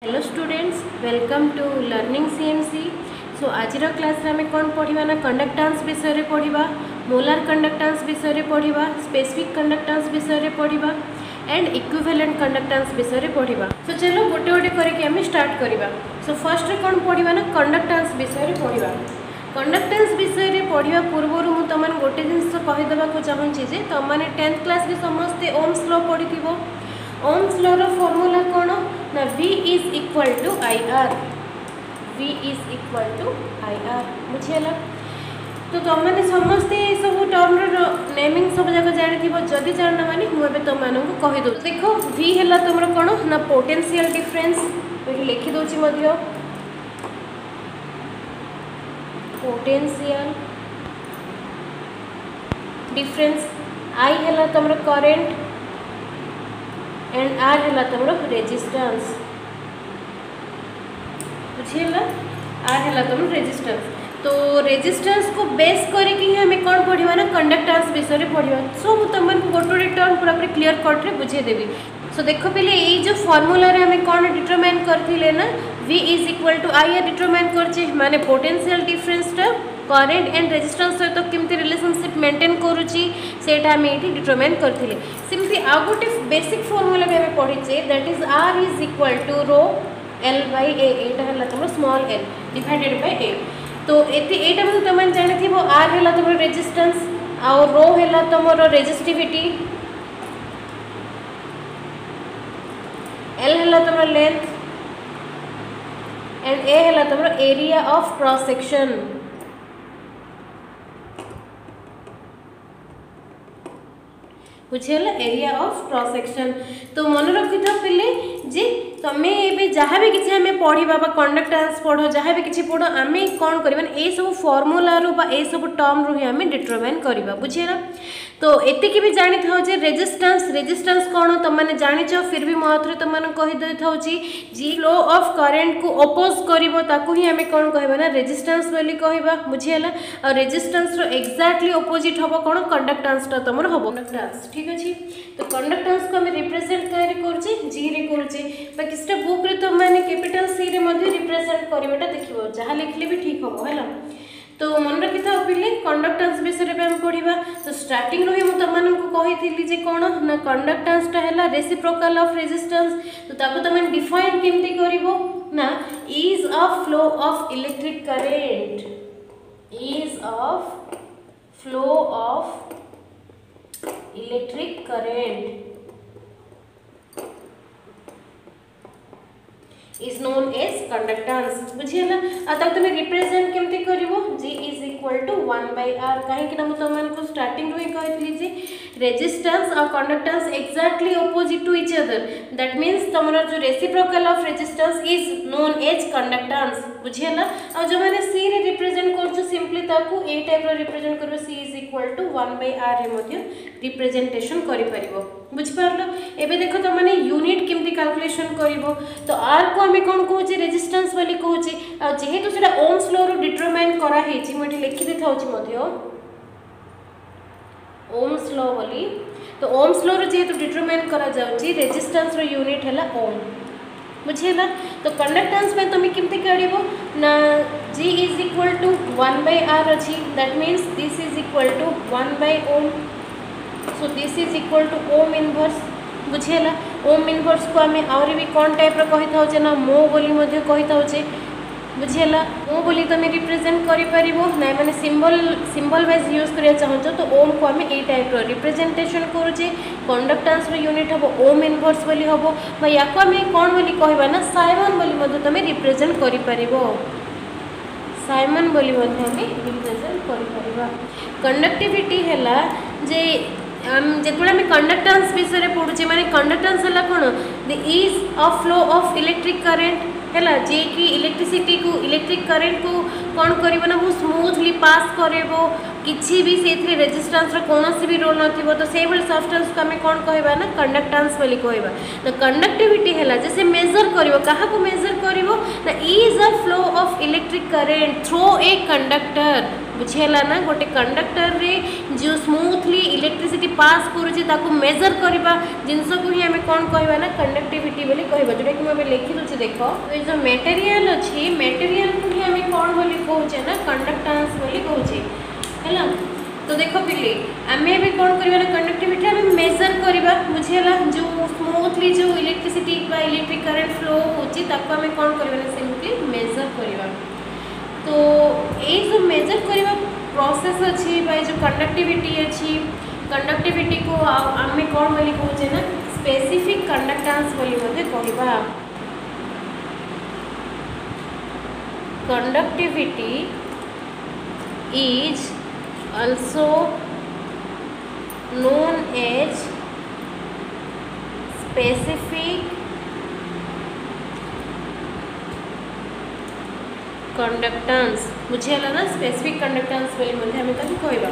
Hello students, welcome to learning CMC. So आज class में कौन पढ़ा ना कंडक्टेंस विषय पढ़ा, मोलार कंडक्टेंस विषय पढ़ा, स्पेसिफिक कंडक्टेंस विषय पढ़ा एंड इक्विवेलेंट कंडक्टेंस विषय पढ़ा। सो चलो गोटे गोटे करके आम स्टार्ट करवा। सो फर्स्ट कौन पढ़ा ना कंडक्टेंस विषय पढ़ा। कंडक्टेंस विषय पढ़ा पूर्व मुझे तुम गोटे जिन कहीदेक चाहूँगी तुमने 10th क्लास रे समस्ते ओम्स लॉ पढ़ी। ओम्स लॉ रो फॉर्मूला कौन ना V is equal to IR। V is equal to IR बुझीगला। तो तुमने समस्ते सब टर्म नेमिंग सब जगह जानी जदि जानना मानी मुझे तुमको कहीदे। देखो V है तुम कौन ना पोटेंशियल डिफरेंस, ये लिखिदे पोटेंशियल डिफरेंस। I है तुम करेंट एंड R है तुम रेजिस्टेंस बुझीगला। R है तुम रेजिस्टेंस। तो रेजिस्टेंस को बेस करके हमें कौन पढ़ा ना कंडक्टेंस विषय पढ़ा। सो मुझे तुमको गोटे गोटे टर्म पूरा पूरी क्लीयर कट रे बुझेदेवी। सो देख पे ये जो फॉर्मूला रे हमें कौन डिटरमाइन करथिले ना V is equal to IR determine करछे, माने पोटेंशियल डिफरेंस टा करेंट एंड रेजिस्टेंस सहित केमती रिलेशनशिप मेंटेन करूची सेटा हमें ये डिटरमाइन करथिले। सिंपली आ गोटे बेसिक फॉर्मूला भी हमें पढ़ीचे, that is R is equal to rho L by A। एटा हला तुम small l divided by A। तो एटा मतलब तुम जानी थी R है तुम रेजिस्टेंस और रो है तुम रेजिस्टिविटी, L है तुम लेंथ एंड A है तुम एरिया ऑफ क्रॉस सेक्शन। बुझेगा एरिया ऑफ क्रॉस सेक्शन। तो मन रखी था पिले जे तुम्हें ये जहाँ भी किसी आम पढ़ा कंडक्टेंस पढ़ जहाँ भी किसी पढ़ आम कौन करवा ये सब फॉर्मूला रू ये सब टर्म रू ही आम डिटरमाइन करवा बुझेगा। तो एतिकी भी जानी था जे रेजिस्टेंस रेजिस्टेंस कौन तुमने जानिच, फिर भी मैं तुमने कहीदे था जी फ्लो ऑफ करेंट को अपोज कर ही आम कौन कहवा ना रेजिस्टेंस बोली कहवा बुझीगला। और रेजिस्टेंस रो एक्जाक्टली अपोजिट हम कौन कंडक्टेंसटा तुम हम कंडक्टेंस। ठीक अच्छे। तो कंडक्टेंस को आम रिप्रेजेंट करें जी रे करुचे, किसी बुक रे तुम मैंने कैपिटल सी रे रिप्रेजेंट करवाटा देखो जहाँ लिखले भी ठीक हम है। तो मन रखी था पिले कंडक्टेंस विषय में पढ़ा। तो स्टार्टिंग रू ही मुझे तुमको कही जे कौन ना कंडक्टेंसटा है रेसिप्रोकल ऑफ रेजिस्टेंस। तो ताको तुम डिफाइन केमती करिवो ना is a flow of electric current, is of flow of electric current is known as conductance बुझीगला। तब तुम रिप्रेजेंट केमती करिवो G is equal to 1/r। कहीं ना मुझे तुमको स्टार्टिंग रू ही कही जे रेजिस्टेंस और conductance exactly opposite to each other, that means तुम जो reciprocal of resistance is known as conductance बुझीगला। और जो मैंने सी रे रिप्रेजेंट कर सिंपली ताकू ए टाइप रो रिप्रेजेंट करिवो C is equal to 1/r रे मध्य रिप्रेजेंटेशन करि परिवो बुझिपारलो। एबे देखो तुमने यूनिट केमती कैलकुलेशन करिवो। तो r को हमें कौन कहूचे रेजिस्टेंस वाली कहूचे, और जेहेतु सेटा ओम्स लॉ रो डिटरमाइन करा हेची मो एठी लिखि देथा होची मध्य ओम्स लॉ वाली। तो ओम्स लॉ रो जेहेतु डिटरमाइन करा जाउची रेजिस्टेंस रो यूनिट हैला ओम बुझीगला। तो कंडक्टेंस में तुम केमती काढिबो ना G is equal to 1/r अछि, that means this is equal to 1/ओम। So this is equal to ohm inverse बुझीगला। ओम इनवर्स को आम आहरी भी कौन टाइप कही था ना मो बोली कही था बुझीगला। मो बोली तुम रिप्रेजेंट करिपरिबो ना माने सिंबल वाइज यूज करिया चाहछो। तो ओम को आम ए टाइप रिप्रेजेंटेशन करूचे, कंडक्टेंस रो यूनिट हम ओम इनवर्स बोली हम या को आम कौन बोली कहबा ना साइमन बोली तुम रिप्रेजेंट करिपरिबो, साइमन बोली हमें रिप्रेजेंट करिपरिबा। कंडक्टिविटी हैला जे जो आम कंडक्टेंस विषय पढ़ुचे माने कंडक्टेंस है कौन the is of flow of electric current है जे कि इलेक्ट्रिसिटी को इलेक्ट्रिक करेंट को कौन करिवो ना बहुत स्मूथली पास करेबो, किसी भी से रेजिस्टेंस कौन भी रोल नथिबो। तो से भाई सब्सटेंस को आम कौन कहबा ना कंडक्टेंस बोली कहबा। तो कंडक्टिविटी है जैसे मेजर करिवो कहा को मेजर करिवो ना is a flow of electric current through a conductor बुझीगला ना गोटे कंडक्टर रे जो स्मूथली इलेक्ट्रिसिटी पास करुचे ताकू मेजर करवा जिनस को ही आम कौन कहवा ना कंडक्टिविटी बोली कहवा जोटा कि मुझे लिखी दूसरी देख ये जो मटेरियल अच्छी मटेरियल को ही आम कौन बोली कहचे ना कंडक्टेंस बोली कहचे है। तो देख पिले आम भी कौन करवा ना कंडक्टिविटी आम मेजर करवा बुझीगला जो स्मूथली जो इलेक्ट्रिसिटी इलेक्ट्रिक करंट फ्लो होची ताकू आम कौन करवा ना सिंपली मेजर करवा। तो ये जो मेजर करवा प्रोसेस अच्छी जो कंडक्टिविटी अच्छी कंडक्टिविटी को आम कौन बोली कहचे ना स्पेसिफिक कंडक्टेंस बोली कहवा। Conductivity is also known as specific conductance बुझीगला ना स्पेसिफिक कंडक्टेंस बोली हमें कहवा।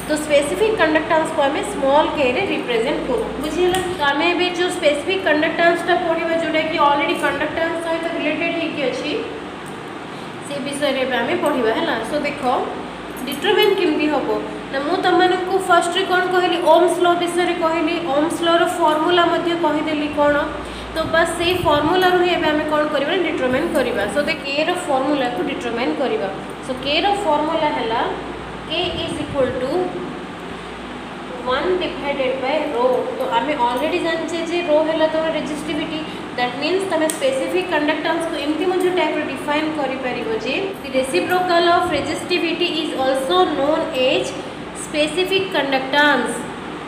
तो स्पेसिफिक कंडक्टेंस को हमें स्मॉल के रे रिप्रेजेंट करूँ बुझीगला। तो आम भी जो स्पेसिफिक कंडक्टेंसटा पढ़ा जोटा कि ऑलरेडी कंडक्टेंस सहित रिलेटेड होगी अच्छी से विषय में आम पढ़ा है। सो देख डिटरमाइन केमती हम ना मु तुमको फर्स्ट कौन कहली ओम्स लॉ विषय कहली ओम्स लॉ रो फॉर्मूला कहीदेली कौन। तो बस से फॉर्मूला रू ही आम कौन करवा डिटरमाइन करवा। सो दे के रो फॉर्मूला को डिटरमाइन करवा। सो के रो फॉर्मूला है K is equal to 1 divided by rho. तो आम ऑलरेडी जानचे जे रो है तुम रेजिस्टिविटी दैट मीन्स तुम स्पेसिफिक कंडक्टेंस को एमती टाइप डिफाइन कर जे reciprocal of resistivity is also known as specific conductance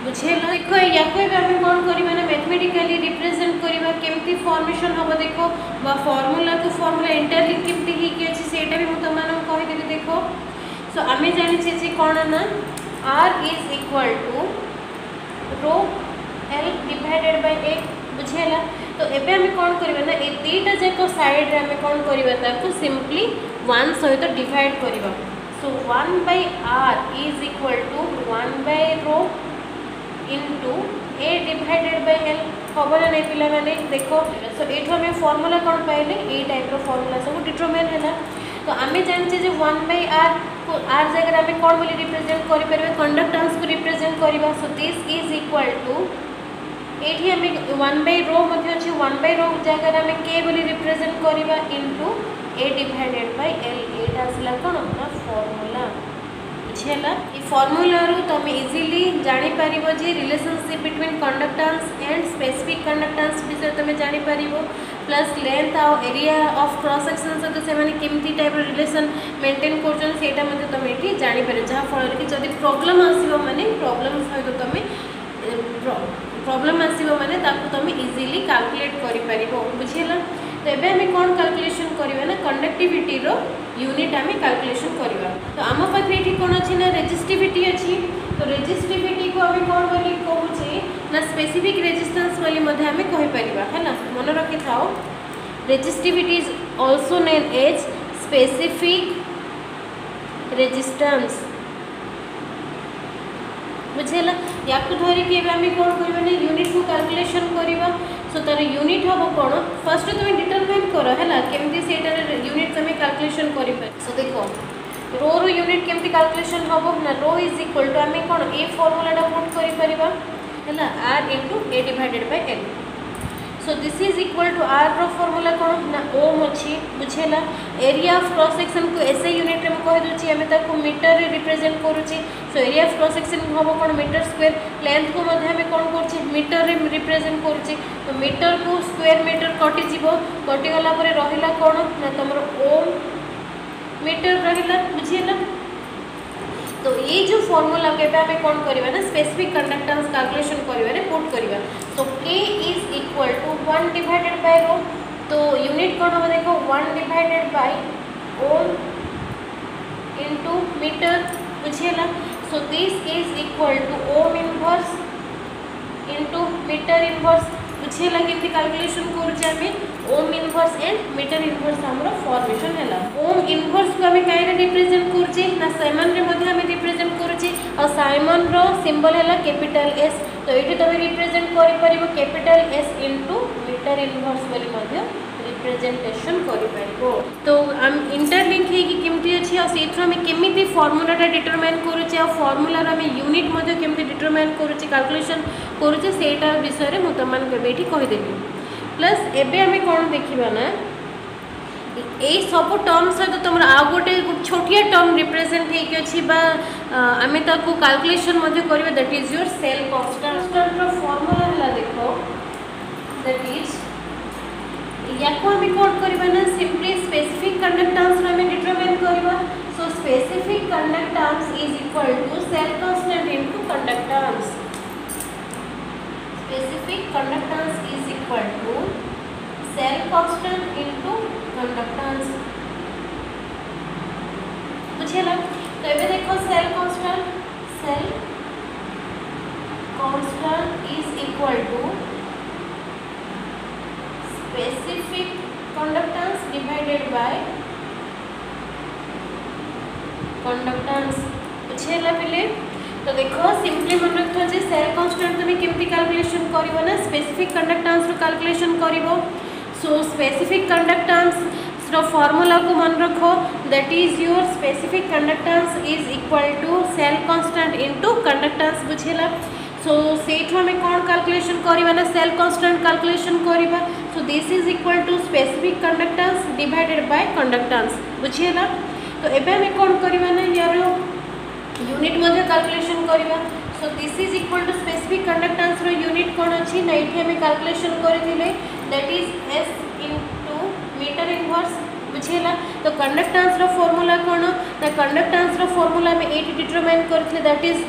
बुझेगा। देखो या आम कौन करवा ना मैथमेटिकली रिप्रेजेंट करवा केमती फॉर्मेशन हम देखो फॉर्मूला को फॉर्मूला इंटरलिंक केमती अच्छी सेटा भी मुझे कहीदेवी देखो। सो आम जाने जे कौन ना R is equal to rho L divided by A बुझेगा। तो एबे आम कौन करवा ना ये दुईटा जाक साइड रे आम कौन करवा सिंपली 1 सहित डिवाइड करवा। So 1 by R is equal to 1 by rho into A divided by L हम ना नहीं पिला माने देखो। सो ये आम फॉर्मूला कौन पाइले ये टाइप फॉर्मूला सब डिटरमाइन है। तो आम जानचे जे 1 बाय आर को आर जगह आम कौन बोली रिप्रेजेंट कर कंडक्टेंस को रिप्रेजेंट करवा। So this is equal to ये आम 1 बाय रो अच्छी 1 बाय रो जगह आम के बोली रिप्रेजेंट करवा into A divided by L एटा आसला कौन ना फॉर्मूला बुझीगला। ये फॉर्मूला रू तुम इजिली जापर जे relationship between conductance and specific conductance विषय तुम जापर प्लस लेंथ आ एरिया ऑफ क्रॉस सेक्शन सहित से केमती टाइप रिलेशन मेंटेन कर तुम ये जापर जहाँफल कि जब प्रॉब्लम आसो माने प्रॉब्लम सहित तुम प्रॉब्लम आसो माने तुम इजिली कैलकुलेट कर बुझीगला। तो ये आम कौन कैलकुलेशन करवा ना कंडक्टिविटी रो यूनिट आम कैलकुलेशन करवा। तो आम पाखे ये कौन अच्छी ना रेजिस्टिविटी अच्छी। तो रेजिस्टिविटी को आम कौन बोली कहूचे ना स्पेसिफिक रेजिस्टेंस बोली आम कहीपर है ना मन रखी थाओ। Resistivity is also known as specific resistance बुझेगा। या धरिकी आम कौन करवा ना यूनिट को कैलकुलेशन करवा। सो तार यूनिट हम कौन फर्स्ट तुम डिटरमाइन कर है केमती से यूनिट तुम कैलकुलेशन कर। सो देख रो रो यूनिट केमती कैलकुलेशन हम ना रो इज इक्वल टू आम कौन ए फॉर्मूला पुट कर R into A divided by L. So this is equal to R रो फॉर्मूला कौन ना ओम अच्छी बुझेगा। एरिया ऑफ क्रॉस सेक्शन को ऐसे यूनिट में कहीदे आम मीटर रे रिप्रेजेंट करुचे। So area of cross section हम कौन मीटर स्क्वायर लेंथ को आम कौन कर मीटर रे रिप्रेजेंट करुचे। तो मीटर को स्क्वायर मीटर कटिज कटिगला रहा कौन ना तुम ओम मीटर रहा बुझीगला। तो ये जो फॉर्मूला के आम कौन करवा ना स्पेसिफिक कंडक्टेंस कैलकुलेशन कर पुट करवा। तो K is equal to 1 divided by rho. तो यूनिट कौन हम देखो 1 divided by ohm into metre बुझीगला। So this is equal to ohm inverse into metre inverse बुझीगला। केमती कैलकुलेशन करें ohm inverse and metre inverse आमर फॉर्मेशन है। ओम इनवर्स को आम कहीं रिप्रेजेंट करुचे ना साइमन रे रिप्रेजेंट करुचे और साइमन रो सिंबल है कैपिटल एस। तो ये तुम रिप्रेजेंट कर capital S into metre inverse बोली रिप्रेजेंटेशन कर। तो आम इन इंटरलिंक होगी केमती अच्छी आम केमी फर्मुलाटा डिटरमाइन करुचे आ फर्मुलार आम यूनिट केमती डिटरमाइन करुचे कैलकुलेशन करुचे सेटा विषय में तुमको कहीदेवी प्लस एबे आम कौन देखा ना यही सब टर्म सहित तुम आउ गोटे छोटिया टर्म रिप्रेजेंट होमें कैलकुलेशन करवा that is your cell constant formula है देखो दैट इज या आम कौन करवा ना सिंपली स्पेसिफिक कंडक्टेंस आम डिटरमाइन करवा so specific conductance is equal to cell constant into conductance specific conductance is equal to cell constant into conductance बुझेला तो ये देखो cell constant is equal to specific conductance divided by conductance बुझेला पिले तो देखो सिंपली मन रखो जे सेल कांस्टेंट तुम केमती कैलकुलेशन करिवो ना स्पेसिफिक कंडक्टेंस रो कैलकुलेशन करिवो सो स्पेसिफिक कंडक्टेंस रो फार्मूला को मन रखो that is your specific conductance is equal to cell constant into conductance बुझेला सो सेठो में कौन कैलकुलेशन करवा ना सेल कांस्टेंट कैलकुलेशन करवा so this is equal to specific conductance divided by conductance बुझेला तो एबे हमें कौन करवा ना यार यूनिट मध्य कैलकुलेशन करवा so this is equal to specific conductance रो यूनिट कौन अच्छी ना ये हमें कैलकुलेशन करथिले that is S into metre inverse बुझेला तो कंडक्टेंस रो फार्मूला कौन ना कंडक्टेंस रो फार्मूला में एट डिटरमाइन करथिले दैट इज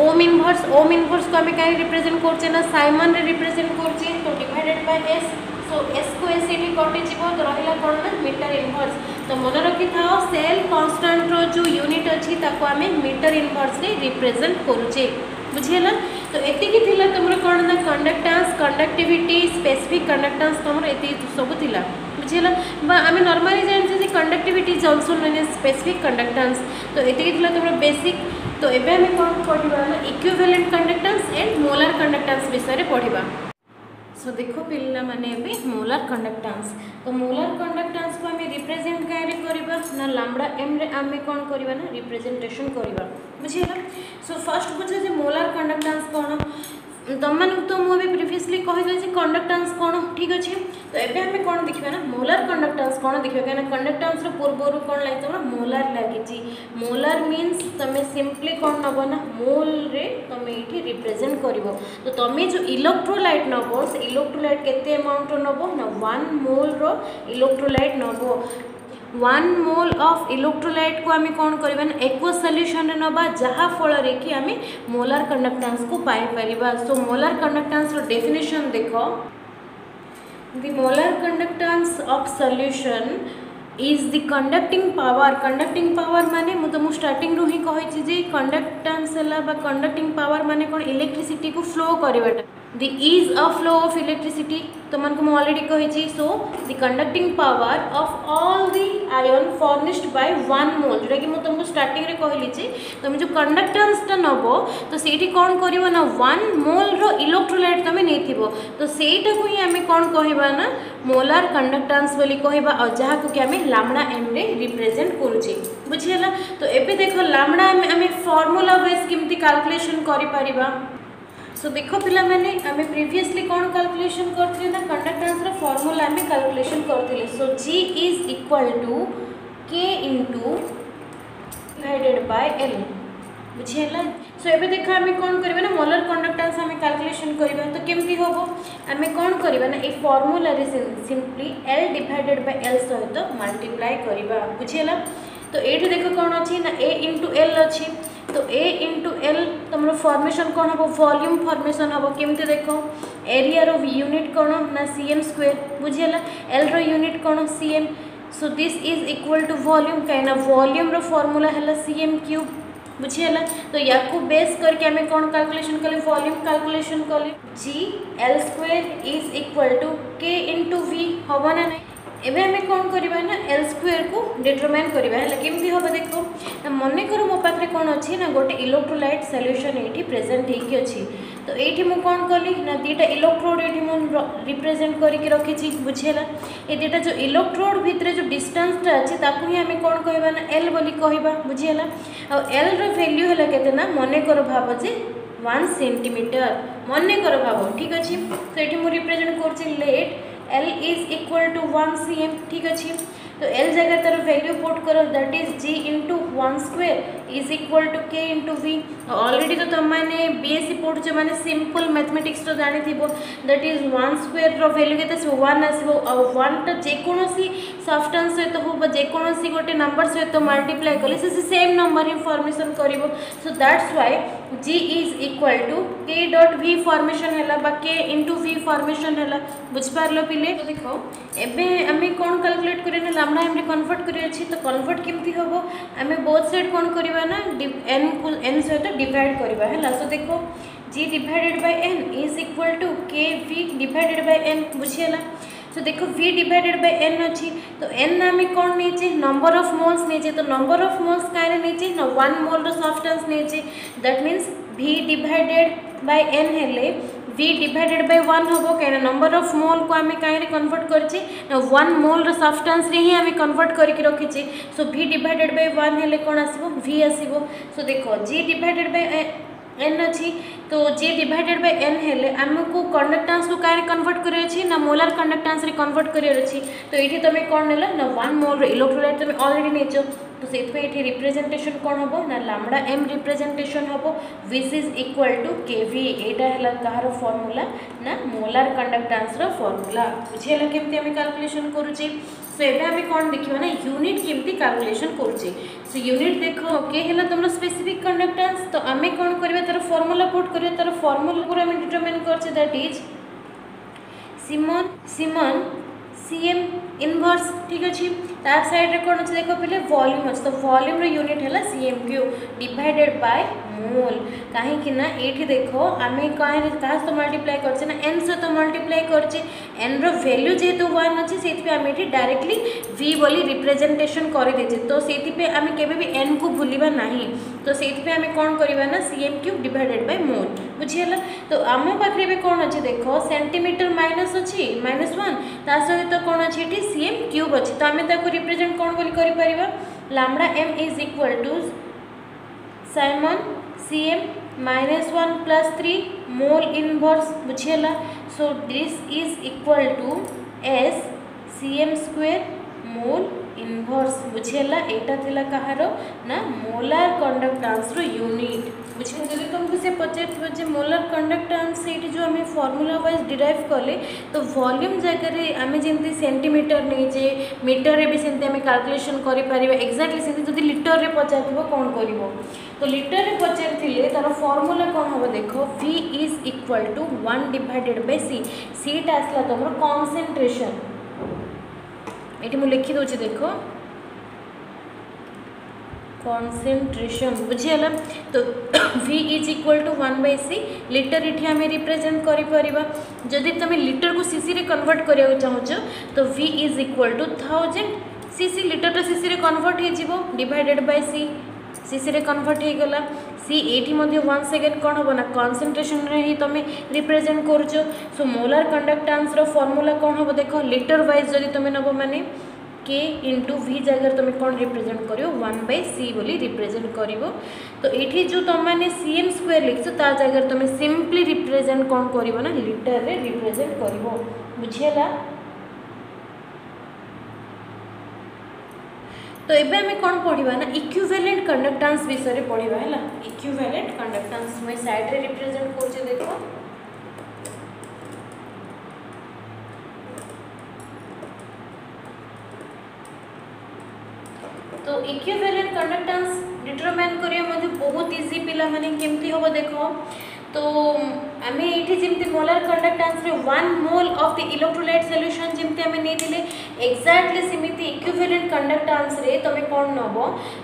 ओम इनवर्स को आम कहीं रिप्रेजेंट करछे ना साइमन रे रिप्रेजेंट करछे तो divided by S so S को एस एटी कटि जीवो तो रहिला कोन ना मीटर इनवर्स तो मन रखि थाओ सेल कांस्टेंट रो जो यूनिट अछि ताको आम मीटर इनवर्स रे रिप्रेजेंट करूचे बुझेला तो एतिकी थिला तुमरो कोन ना कंडक्टेंस कंडक्टिविटी स्पेसिफिक कंडक्टेंस तुमरो एति सब थिला बुझेला आम नॉर्मली जानछे जे कंडक्टिविटी जंक्शन माने स्पेसिफिक कंडक्टेंस तो एतिकी थिला तुमरो बेसिक तो एबे हमें कौन पढ़ा ना equivalent conductance and molar conductance विषय पढ़ा सो देखो पिला माने एबे मोलार कंडक्टेंस तो मोलार कंडक्टेंस को आम रिप्रेजेंट कहीं करवा ना लैम्बडा एम रे आम कौन करवा ना रिप्रेजेंटेशन करवा बुझेगा सो फर्स्ट बुझे जे मोलार कंडक्टेंस कौन तुम तो मुझे प्रिवियसली कही कंडक्टेंस कौन ठीक अच्छे तो एबे हमें कौन देखा ना मोलार कंडक्टेंस कौन देखा कहीं कंडक्टेंस पूर्वर कौन लगी तुम मोलार लगी मोलार मीन्स तुम सिंपली कौन नब ना मोल रे तुम ये रिप्रेजेंट कर तो तुम जो इलेक्ट्रोलाइट नब से इलेक्ट्रोलाइट केते अमाउंट नब ना 1 मोल रो इलेक्ट्रोलाइट नब 1 मोल ऑफ इलेक्ट्रोलाइट को आम कौन करवा ना एक्वा सॉल्यूशन नबा जहाँ फल कि आम मोलार कंडक्टेंस को पाई परिबा सो मोलार कंडक्टेंस रो डेफिनेशन देखो the molar conductance of solution is the conducting power माने मु तुमको स्टार्टिंग रू ही कही जे कंडक्टेंस है कंडक्टिंग पावर माने कौन इलेक्ट्रिसिटी को फ्लो करवाटा the is a flow of electricity तुमको मुझे ऑलरेडी कही so the conducting power of all the ion furnished by 1 mole जोटा कि मुझे तुमको स्टार्टिंग रे कहली तुम जो कंडक्टेंसटा नब तो से कौन कर ना 1 मोल रो इलेक्ट्रोलाइट तुम नहीं तो सेटा को ही आम कौन कहवा ना मोलार कंडक्टेंस बोली कहवा और जहाँ को कि आम लैम्बडा एम रे रिप्रेजेंट करुचे बुझेला तो एबे देखो लैम्बडा आम फॉर्मूला वाइज केमती कैलकुलेशन करिपरिबा सो देखो पिला माने आम प्रीवियसली कौन कैलकुलेशन करथिले ना कंडक्टेंस रो फार्मूला आम कैलकुलेशन करथिले so G is equal to K into divided by L बुझेला सो एबे देखो आम कौन करबा ना मोलर कंडक्टेंस आम कैलकुलेशन करबा तो केमती होबो आम कौन करबा ना ए फार्मूला रे simply L divided by L सहित मल्टीप्लाई करबा बुझेला तो एठी देखो कौन अछि ना A इनटू L अछि तो A इंटू एल तुम फॉर्मेशन कौन हम वॉल्यूम फॉर्मेशन हम केमती देख एरिया रो यूनिट कौन ना CM स्क्वायर बुझेला एल रो यूनिट कौन CM so this is equal to volume कहीं वॉल्यूम रो फॉर्मूला है CM क्यूब बुझेला तो या को बेस करके आम कौन कैलकुलेशन कले वॉल्यूम कैलकुलेशन कले G L square is equal to K into V हम ना नहीं एबे हमें कौन करबा ना L स्क्वायर को डिटरमाइन करबा है केमती होबा देखो ना मन कर मो पाखरे कौन अछि ना गोटे इलेक्ट्रोलाइट सॉल्यूशन एठी प्रेजेंट हेकी अछि तो ये मुझे कौन कली ना दुटा इलेक्ट्रोड ये मुझे रिप्रेजेंट करके रखी बुझेगा ये दुटा जो इलेक्ट्रोड भितर जो डिस्टेंसटा अच्छे ताकू ही आम कौन कहवा ना एल बोली कहवा बुझीगला आ एल वैल्यू है केते ना मन कर भाव जे 1 सेंटीमीटर मन कर भाव ठीक अच्छे तो ये मुझे रिप्रेजेंट कर let L is equal to 1 cm ठीक अच्छे तो एल जगह तार वैल्यू पुट करो that is g into 1 square is equal to k into v already तो तुम मैंने बीएससी पढ़ुच मैंने सिंपल मैथमेटिक्स तो जानी थी दैट इज 1 स्क्वायर रो वैल्यू के 1 आसो और 1 टा जेकोसी सब्सटेंस सहित हो जेकोसी गोटे नंबर सहित मल्टीप्लाई कले से सेम नंबर ही फॉर्मेशन करिवो so that's why g is equal to k dot v formation हैला बा k इंटू v फॉर्मेशन हैला बुझ पारलो पिले तो देखो एबे हमें कौन कैलकुलेट करिए ना लैम्डा हमरे कन्वर्ट करिए अछि तो कन्वर्ट केमती होबो हमें बोथ साइड कौन करबा ना n को n सहित डिवाइड करबा हैला सो देखो g divided by n is equal to k v divided by n बुझियला तो देखो v डिवाइडेड बाय n अच्छी तो n आम कौन नहीं नंबर ऑफ मोल्स नहीं तो नंबर ऑफ मोल्स कहीं नहीं ना 1 मोल रो सब्सटेंस नहीं that means v divided by n हेले v डिवाइडेड बाय 1 होबो कहीं नंबर ऑफ मोल को आम कहीं कन्वर्ट करछे ना 1 मोल रो सब्सटेंस रे ही आम कन्वर्ट करके रखिछे सो v डिवाइडेड बाय 1 हेले कौन आसीबो v आसीबो सो देखो g डिवाइडेड बाय n अच्छी तो g डिवाइडेड बाय n हेले आमको कंडक्टेंस को कहीं कन्वर्ट करे अछि ना मोलर कंडक्टेंस रे कन्वर्ट करे अछि तो एठी तमे कोन नेला ना 1 मोल रो इलेक्ट्रोलाइट तमे ऑलरेडी नेचो तो सेतपे एठी रिप्रेजेंटेशन कोन होबो ना लैम्डा m रिप्रेजेंटेशन होबो which is equal to kv एटा हला कहार फार्मूला ना मोलर कंडक्टेंस रो फार्मूला बुझियला केमती हम कैलकुलेशन करूची सो एबे हम कोन देखिबा ना यूनिट केमती कैलकुलेशन करूची सो यूनिट देखो के हला तुमरो स्पेसिफिक कंडक्टेंस तो हमें कोन करबे तार फार्मूला पुट करियो तार फार्मूला पूरा हम डिटरमाइन करछे दैट इज सिमन cm इनवर्स ठीक अच्छे तार साइड रे कौन अच्छे देखो पहले वॉल्यूम अच्छे तो वॉल्यूम रो यूनिट है cm क्यूब डिवाइडेड बाय मोल कहीं ना ये देखो आम कहीं तो मल्टीप्लाई करछे ना n से तो मल्टीप्लाई करछे n रो वैल्यू जेहेतु 1 अच्छे से आम ये डायरेक्टली v बोली रिप्रेजेंटेशन कर देछे तो से आम केबे भी n को भूलिबा नहीं तो से आम कौन करबा ना cm cube divided by mole बुझियला तो आम पाखरे भी कौन अच्छे देखो सेंटीमीटर माइनस अच्छी -1 ता सहित तो कौन अच्छे ये cm क्यूब अच्छी तो आम ताको रिप्रेजेंट कौन बोली करि परिबा lambda m is equal to siemens cm -1 + 3 mole inverse बुझियला so this is equal to s cm square mole inverse बुझेला एटा थिला कहारो ना मोलर कंडक्टेंस रो यूनिट बुझे जदि तुमको से पचार जे मोलर कंडक्टेंस सेठी जो हमें फार्मूला वाइज डिराइव कले तो वॉल्यूम जगह रे हमें जेंति सेंटीमीटर नै जे मीटर रे भी सेंति हमें कैलकुलेशन करि परिबा एक्जेक्टली सेंति जदि लीटर रे पचारथिबो कोन करिवो तो लीटर रे पचारथिले तार फार्मूला कोन होबो देखो v is equal to 1 divided by c सीटा आसला तमरो कंसंट्रेशन ये मुझे लिखी दूसरी देखो कंसंट्रेशन बुझीगला तो v is equal to 1/c litre ये आम रिप्रेजेंट करा जदि तुम लीटर को सीसी रे कन्वर्ट करने चाहो तो v is equal to 1000 cc litre तो सीसी रे कन्वर्ट हो डिवाइडेड बाय c सीसी रे कन्वर्ट हो गला सी एटी मध्य 1 सेकेंड कौन हम ना कंसंट्रेशन रे ही तुम रिप्रेजेंट करछो सो मोलर कंडक्टेंस रो फार्मूला कौन हम देखो लीटर वाइज जदि तुम नब माने k इंटू v जगह तुम कौन रिप्रेजेंट करियो 1/c बोली रिप्रेजेंट करिवो तो एठी जो तुम माने cm स्क्वायर लिखछो ता जगह तुम सिंपली रिप्रेजेंट कौन करिवो ना लीटर रे रिप्रेजेंट करिवो बुझियला तो एबे हमें कौन पढ़ा ना इक्विवेलेंट कंडक्टेंस विषय पढ़ा है इक्विवेलेंट कंडक्टेंस मैं साइड रे रिप्रेजेंट कर देखो तो इक्विवेलेंट कंडक्टेंस डिटरमाइन करिया मध्ये बहुत इजी पिला माने केमती होबो देखो तो आम ये जमी मोलर कंडक्टेंस रे 1 mole of the electrolyte solution जमी आम नहीं एक्जाक्टली सेमती इक्विवेलेंट कंडक्टेंस रे तुम कौन नब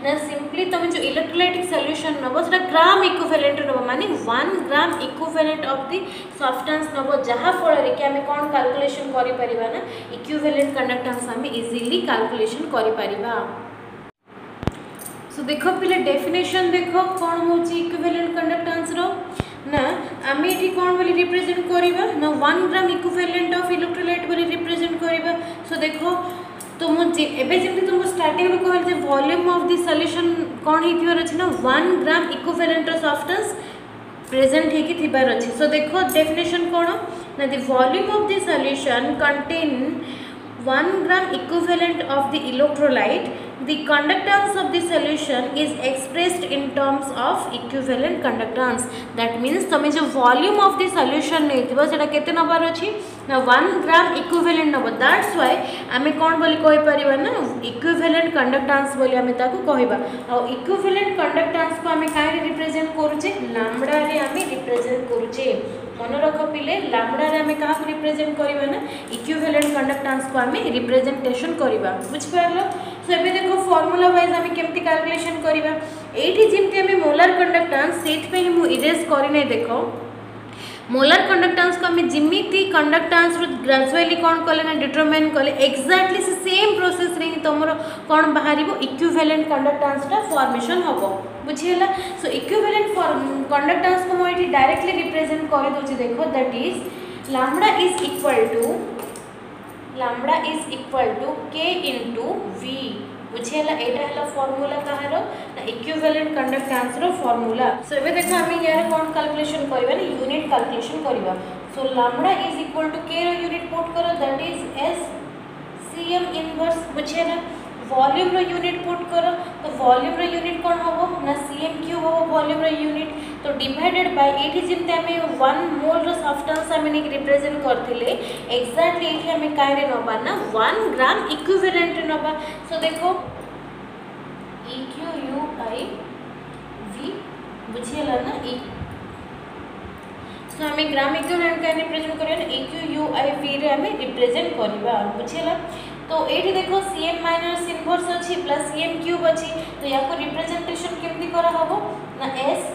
ना सिंपली तुम जो इलेक्ट्रोलाइटिक सॉल्यूशन नब से ग्राम इक्विवेलेंट नब माने 1 gram equivalent of the substance नब जहाँ फल कि आम कौन कैलकुलेशन करिपरिबा ना इक्विवेलेंट कंडक्टेंस आम इजीली कैलकुलेशन करिपरिबा सो देखो पिले डेफिनेशन देखो कौन हो इक्विवेलेंट कंडक्टेंस रो ना आम ये कौन बोली रिप्रेजेंट करवा ना 1 ग्राम इक्विवेलेंट ऑफ इलेक्ट्रोलाइट बोली रिप्रेजेंट करवा। सो देखो तुम एबे जब तुम स्टार्टिंग में कहल वॉल्यूम ऑफ द सॉल्यूशन कौन होइथिबार अछि ना 1 gram equivalent of substance present होइकी थिबार अछि। सो देखो डेफिनेशन कौन ना the volume of the solution contain 1 gram equivalent of the electrolyte, the conductance of the solution is expressed in terms of equivalent conductance. That means तुम जो volume of the solution नहीं थी बस केते number अच्छी ना 1 gram equivalent number. That's why आमे कौन बोली कहि परिबा ना equivalent conductance बोली आमे ताको कहिबा। और equivalent conductance को आमे काहे रिप्रेजेंट करूचे लैम्बडा रे आमे रिप्रेजेंट करूचे। मन रख पिले लैम्बडा रे आमे काहा रिप्रेजेंट करबा ना इक्विवेलेंट कंडक्टेंस को आमे रिप्रेजेंटेशन करबा। बुझ पारलो। सो एबे देखो फार्मूला वाइज आमे केमती कैलकुलेशन करबा। एठी जेमती आमे मोलर कंडक्टेंस सेट पे मु इरेज करिने देखो मोलर कंडक्टेंस को आमे जिमिति कंडक्टेंस रो ग्रेजुअली कोन कले ना डिटरमाइन कले एक्जेक्टली से सेम प्रोसेस रे तमरो कोन बाहरिबो इक्विवेलेंट कंडक्टेंस टा फॉर्मेशन हबो। बुझियला। सो इक्विवेलेंट कंडक्टेंस को मैं डायरेक्टली रिप्रेजेंट कर दूची देखो that is lambda is equal to K into V. बुझियला। एटा हला फार्मूला कहार ना इक्विवेलेंट कंडक्टेंस रो फार्मूला। सो एबे देखो हम यार कोन कैलकुलेशन करबा ना यूनिट कैलकुलेशन करबा। So lambda is equal to K रो यूनिट पुट करो that is S cm inverse. बुझियला। वॉल्यूम रो यूनिट पुट करो तो वॉल्यूम रो यूनिट कौन होबो ना सीएम क्यूब होबो वॉल्यूम रो यूनिट। तो डिवाइडेड बाय एठी जिमते हमें 1 मोल रो सब्सटेंस हमें रिप्रेजेंट करथिले एक्जेक्टली एठी हमें काहे रे नबा ना 1 ग्राम इक्विवेलेंट नबा। सो देखो EQUI V बुझियला ना ई। सो हमें ग्राम इक्विवेलेंट का रिप्रेजेंट करियो ना EQUI V रे हमें रिप्रेजेंट करबा। बुझियला। तो ये देखो सीएम माइनस इनवर्स अच्छी प्लस सीएम क्यूब अच्छी तो या को रिप्रेजेंटेशन केमती करा हबो ना S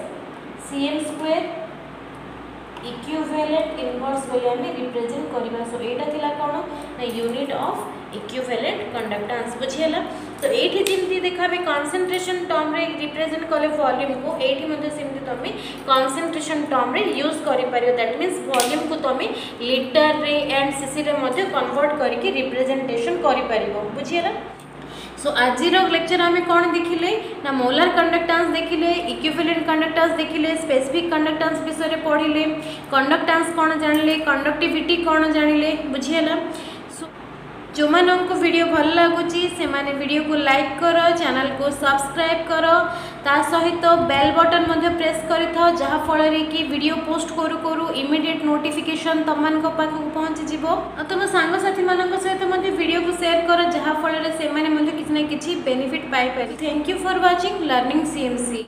CM square equivalent inverse बोली हमें रिप्रेजेंट करबा। सो एटा थिला कोन ना यूनिट ऑफ इक्विवेलेंट कंडक्टेंस। बुझियला। तो एठी जिमती देखा हमें कंसंट्रेशन टर्म रे रिप्रेजेंट कले वॉल्यूम को एठी मध्ये सिमती तमे कंसंट्रेशन टर्म रे यूज करि परियो। दैट मींस वॉल्यूम को तमे लीटर रे एंड सीसी रे मध्ये कन्वर्ट करके रिप्रेजेंटेशन करि परिबो। बुझियला। सो आज लेक्चर आम कौन देखिले ना मोलर कंडक्टेंस देखिले इक्विवेलेंट कंडक्टेंस देखिले स्पेसिफिक कंडक्टेंस विषय में पढ़िले कंडक्टेंस कौन जानिले कंडक्टिविटी कौन जानिले। बुझियला। जो मानक वीडियो भल लगुच से माने वीडियो को लाइक करो चैनल को सब्सक्राइब करो ता सहित बेल बटन मध्य प्रेस करि थाओ जहाँ फल कि वीडियो पोस्ट करू करू इमीडिएट नोटिफिकेशन तुम मान पाखक पहुँची जीवो। तुम सांगसाथी मान सहित मध्य वीडियो को शेयर करो जहाँ फल से माने किसी ना किसी बेनिफिट पाई पारे। Thank you for watching learning CMC.